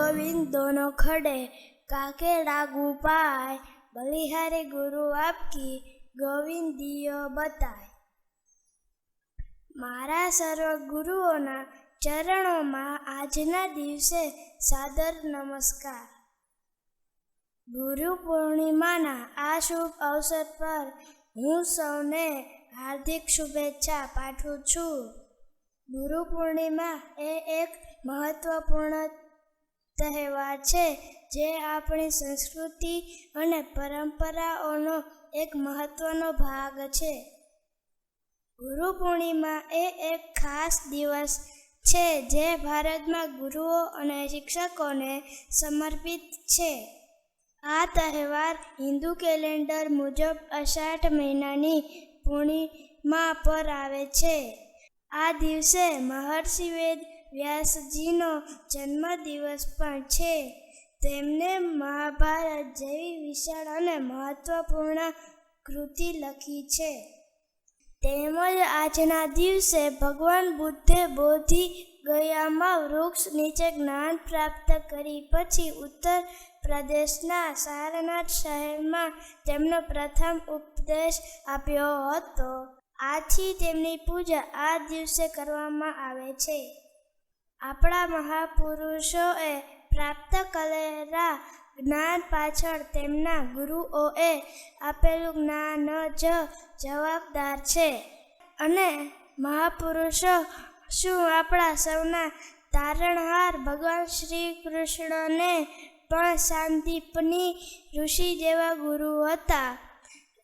गोविंद दोनों खड़े, काके लागू पाए, बलिहारी गुरु आपकी, गोविंद दियो बताए। मारा सर्व गुरुओना चरणों आजना दिवसे सादर नमस्कार। गुरु पूर्णिमाना आ शुभ अवसर पर हूँ सौने हार्दिक शुभेच्छा पाठवुं छुं। गुरु पूर्णिमा ए एक महत्वपूर्ण तहेवार छे जे आपणी संस्कृति अने परंपराओनो एक महत्वनो भाग छे। गुरु पूर्णिमा ए एक खास दिवस छे जे भारत में गुरुओ अने शिक्षकोने समर्पित छे। आ तहेवार हिंदू कैलेंडर मुजब अषाढ़ महीनानी पूर्णिमा पर आवे छे। आ दिवसे महर्षि वेद व्यासजीनो जन्मदिवस पण छे। तेमणे महाभारत जेवी विशाळ अने महत्वपूर्ण कृति लखी छे। તેમજ આજના દિવસે ભગવાન બુદ્ધે બોધિ ગયામાં વૃક્ષ નીચે જ્ઞાન પ્રાપ્ત કરી પછી ઉત્તર પ્રદેશના સારનાથ શહેરમાં તેમનો પ્રથમ ઉપદેશ આપ્યો હતો। આથી તેમની પૂજા આ દિવસે કરવામાં આવે છે। આપણા મહાપુરુષોએ પ્રાપ્ત કરેલા જ્ઞાન પાછળ તેમના ગુરુઓએ આપેલું જ્ઞાન જ જવાબદાર છે। અને મહાપુરુષો શું આપણા સૌના તારણહાર ભગવાન શ્રી કૃષ્ણને પણ સાંદીપની ઋષિ જેવા ગુરુ હતા।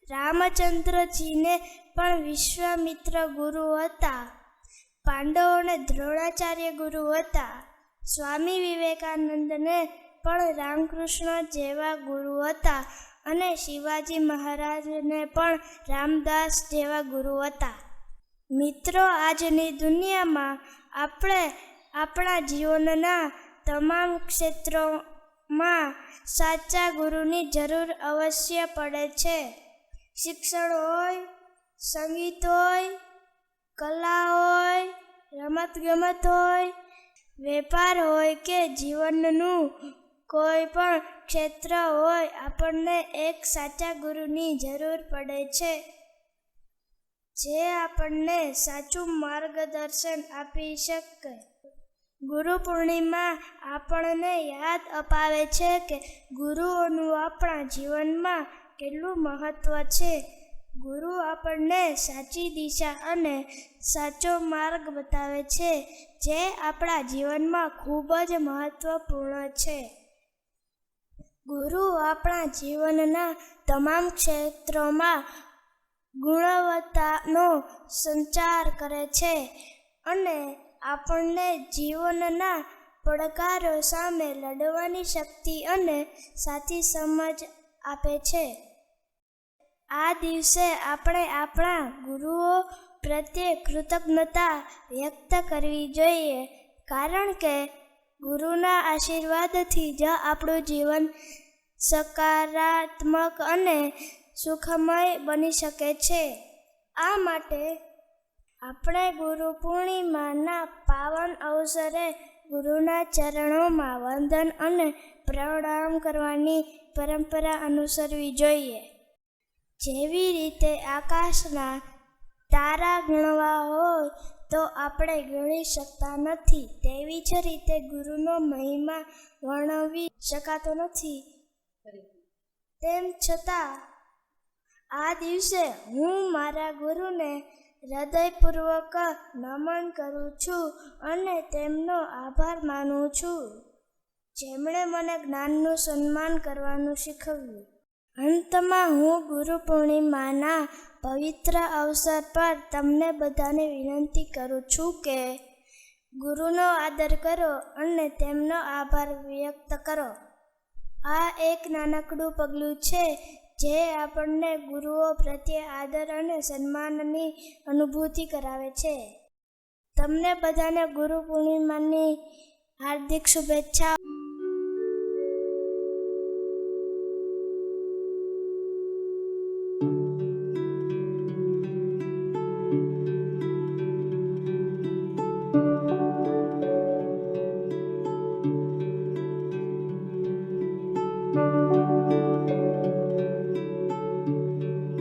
રામચંદ્રજીને પણ વિશ્વામિત્ર ગુરુ હતા। પાંડવોને દ્રોણાચાર્ય ગુરુ હતા। સ્વામી વિવેકાનંદને પણ રામકૃષ્ણ જેવા ગુરુ હતા અને શિવાજી મહારાજને પણ રામદાસ જેવા ગુરુ હતા। મિત્રો, આજની દુનિયામાં આપણે આપણા જીવનના તમામ ક્ષેત્રોમાં સાચા ગુરુની જરૂર અવશ્ય પડે છે। શિક્ષણ હોય, સંગીત હોય, કલા હોય, રમતગમત હોય, વેપાર હોય કે જીવનનું કોઈ પણ ક્ષેત્ર હોય, આપણને એક સાચા ગુરુની જરૂર પડે છે જે આપણને સાચું માર્ગદર્શન આપી શકે। ગુરુ પૂર્ણિમા આપણને યાદ અપાવે છે કે ગુરુઓનું આપણા જીવનમાં કેટલું મહત્વ છે। ગુરુ આપણને સાચી દિશા અને સાચો માર્ગ બતાવે છે જે આપણા જીવનમાં ખૂબ જ મહત્વપૂર્ણ છે। ગુરુ આપણા જીવનના તમામ ક્ષેત્રોમાં ગુણવત્તાનો સંચાર કરે છે અને આપણને જીવનના પડકારો સામે લડવાની શક્તિ અને સાચી સમજ આપે છે। આ દિવસે આપણે આપણા ગુરુઓ પ્રત્યે કૃતજ્ઞતા વ્યક્ત કરવી જોઈએ, કારણ કે ગુરુના આશીર્વાદથી જ આપણું જીવન સકારાત્મક અને સુખમય બની શકે છે। આ માટે આપણે ગુરુ પૂર્ણિમાના પાવન અવસરે ગુરુના ચરણોમાં વંદન અને પ્રણામ કરવાની પરંપરા અનુસરવી જોઈએ। જેવી રીતે આકાશના તારા ગણવા હોય તો આપણે ગણી શકતા નથી, તેવી જ રીતે ગુરુનો મહિમા વર્ણવી શકાતો નથી। તેમ છતાં આ દિવસે હું મારા ગુરુને હૃદયપૂર્વક નમન કરું છું અને તેમનો આભાર માનું છું, જેમણે મને જ્ઞાનનું સન્માન કરવાનું શીખવ્યું। અંતમાં હું ગુરુ પૂર્ણિમાના પવિત્ર અવસર પર તમને બધાને વિનંતી કરું છું કે ગુરુનો આદર કરો અને તેમનો આભાર વ્યક્ત કરો। આ એક નાનકડું પગલું છે જે આપણને ગુરુઓ પ્રત્યે આદર અને સન્માનની અનુભૂતિ કરાવે છે। તમને બધાને ગુરુ પૂર્ણિમાની હાર્દિક શુભેચ્છાઓ।